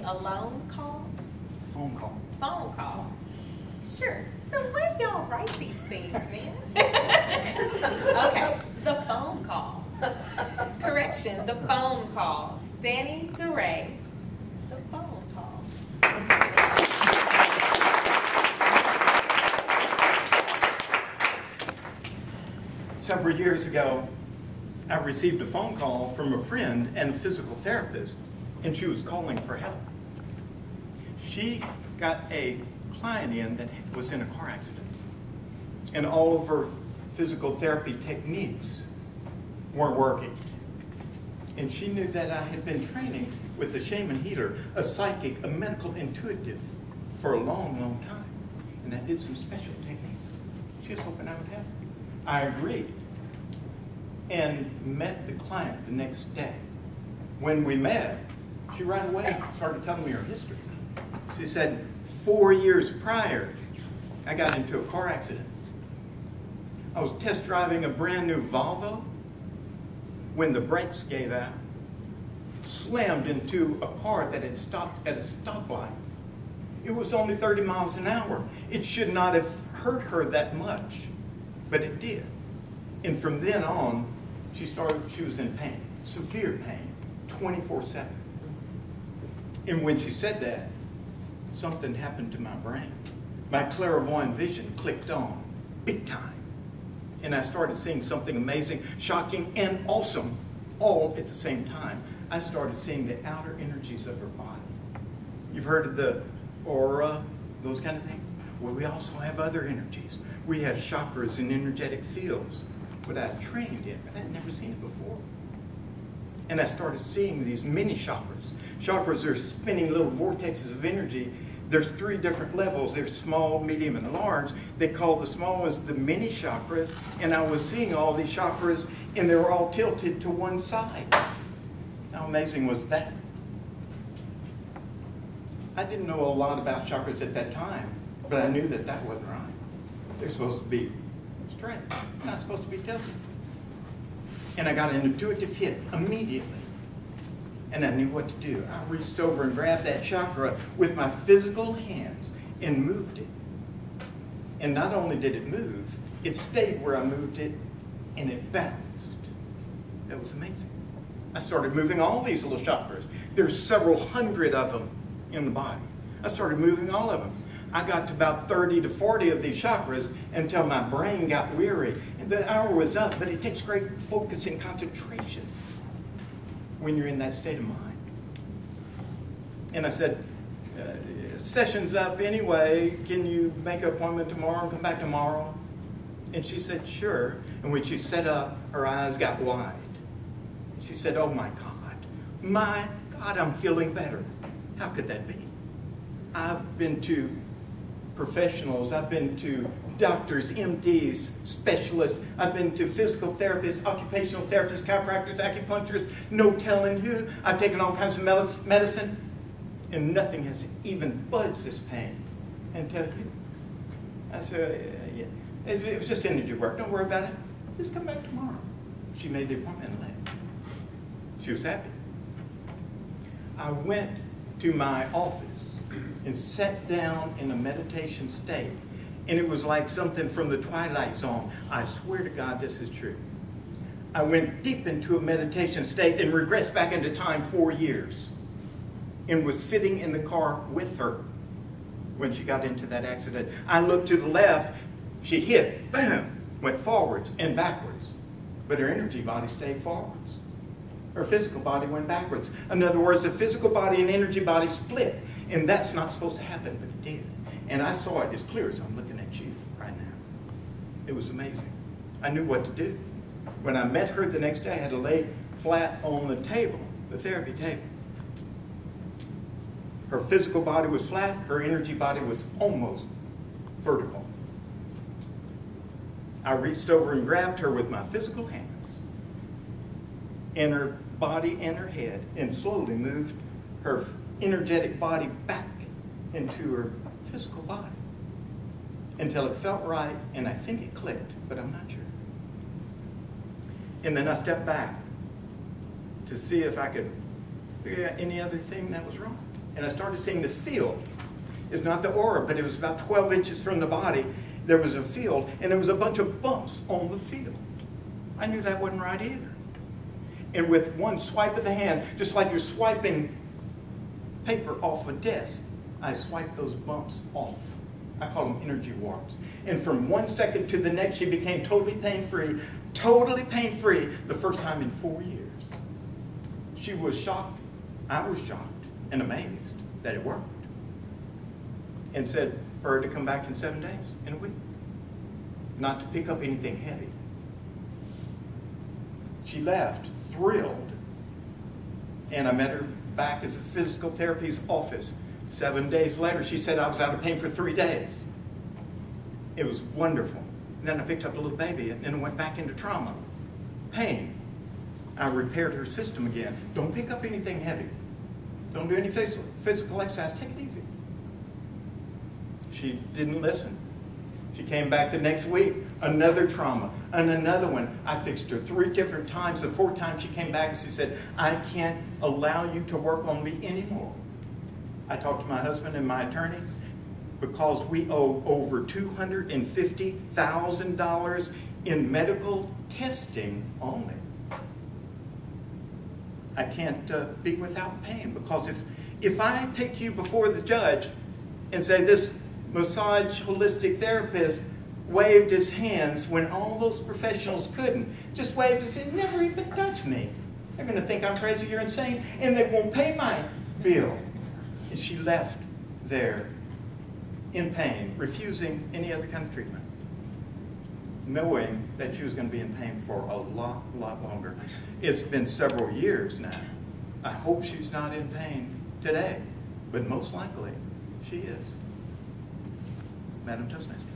A loan call? Phone call. Phone call. Sure. The way y'all write these things, man. Okay, the phone call. Correction, the phone call. Danny, Dore, the phone call. Several years ago, I received a phone call from a friend and a physical therapist, and she was calling for help. She got a client in that was in a car accident, and all of her physical therapy techniques weren't working. And she knew that I had been training with a shaman healer, a psychic, a medical intuitive for a long, long time. And I did some special techniques. She was hoping I would help. I agreed and met the client the next day. When we met, she right away started telling me her history. She said, 4 years prior, I got into a car accident. I was test driving a brand new Volvo when the brakes gave out, slammed into a car that had stopped at a stoplight. It was only 30 miles an hour. It should not have hurt her that much, but it did. And from then on, she was in pain, severe pain, 24/7. And when she said that, something happened to my brain. My clairvoyant vision clicked on, big time. And I started seeing something amazing, shocking, and awesome all at the same time. I started seeing the outer energies of her body. You've heard of the aura, those kind of things? Well, we also have other energies. We have chakras and energetic fields, what I trained in, but I'd never seen it before. And I started seeing these mini chakras. Chakras are spinning little vortexes of energy. There's 3 different levels. There's small, medium, and large. They call the small ones the mini chakras. And I was seeing all these chakras, and they were all tilted to one side. How amazing was that? I didn't know a lot about chakras at that time, but I knew that that wasn't right. They're supposed to be straight, not supposed to be tilted. And I got an intuitive hit immediately. And I knew what to do. I reached over and grabbed that chakra with my physical hands and moved it. And not only did it move, it stayed where I moved it, and it balanced. That was amazing. I started moving all these little chakras. There's several hundred of them in the body. I started moving all of them. I got to about 30 to 40 of these chakras until my brain got weary. And the hour was up, but it takes great focus and concentration when you're in that state of mind. And I said, session's up anyway. Can you make an appointment tomorrow and come back tomorrow? And she said, sure. And when she sat up, her eyes got wide. She said, oh my God, I'm feeling better. How could that be? I've been to professionals, I've been to doctors, MDs, specialists, I've been to physical therapists, occupational therapists, chiropractors, acupuncturists, no telling who. I've taken all kinds of medicine, and nothing has even budged this pain. And tell you, I said, yeah, it was just energy work. Don't worry about it. Just come back tomorrow. She made the appointment and left. She was happy. I went to my office and sat down in a meditation state. And it was like something from the Twilight Zone. I swear to God, this is true. I went deep into a meditation state and regressed back into time 4 years. And was sitting in the car with her when she got into that accident. I looked to the left, she hit, bam, went forwards and backwards. But her energy body stayed forwards. Her physical body went backwards. In other words, the physical body and energy body split. And that's not supposed to happen, but it did. And I saw it as clear as I'm looking at you right now. It was amazing. I knew what to do. When I met her the next day, I had to lay flat on the table, the therapy table. Her physical body was flat. Her energy body was almost vertical. I reached over and grabbed her with my physical hands and her body and her head and slowly moved her energetic body back into her physical body until it felt right, and I think it clicked, but I'm not sure. And then I stepped back to see if I could figure out any other thing that was wrong. and I started seeing this field. It's not the aura, but it was about 12 inches from the body. There was a field, and there was a bunch of bumps on the field. I knew that wasn't right either. And with one swipe of the hand, just like you're swiping paper off a desk, I swiped those bumps off. I call them energy warps. And from 1 second to the next, she became totally pain-free, the first time in 4 years. She was shocked. I was shocked and amazed that it worked. And said for her to come back in 7 days, in a week, not to pick up anything heavy. She left thrilled, and I met her back at the physical therapy's office. 7 days later, she said I was out of pain for 3 days. It was wonderful. And then I picked up a little baby, and then I went back into trauma, pain. I repaired her system again. Don't pick up anything heavy. Don't do any physical exercise. Take it easy. She didn't listen. She came back the next week, another trauma, and another one. I fixed her 3 different times. The 4th time she came back and she said, I can't allow you to work on me anymore. I talked to my husband and my attorney because we owe over $250,000 in medical testing only. I can't be without pain, because if I take you before the judge and say this massage holistic therapist waved his hands when all those professionals couldn't, just waved his hand, never even touched me, they're going to think I'm crazy, you're insane, and they won't pay my bill. And she left there in pain, refusing any other kind of treatment, knowing that she was going to be in pain for a lot longer. It's been several years now. I hope she's not in pain today, but most likely she is. Madam Toastmaster.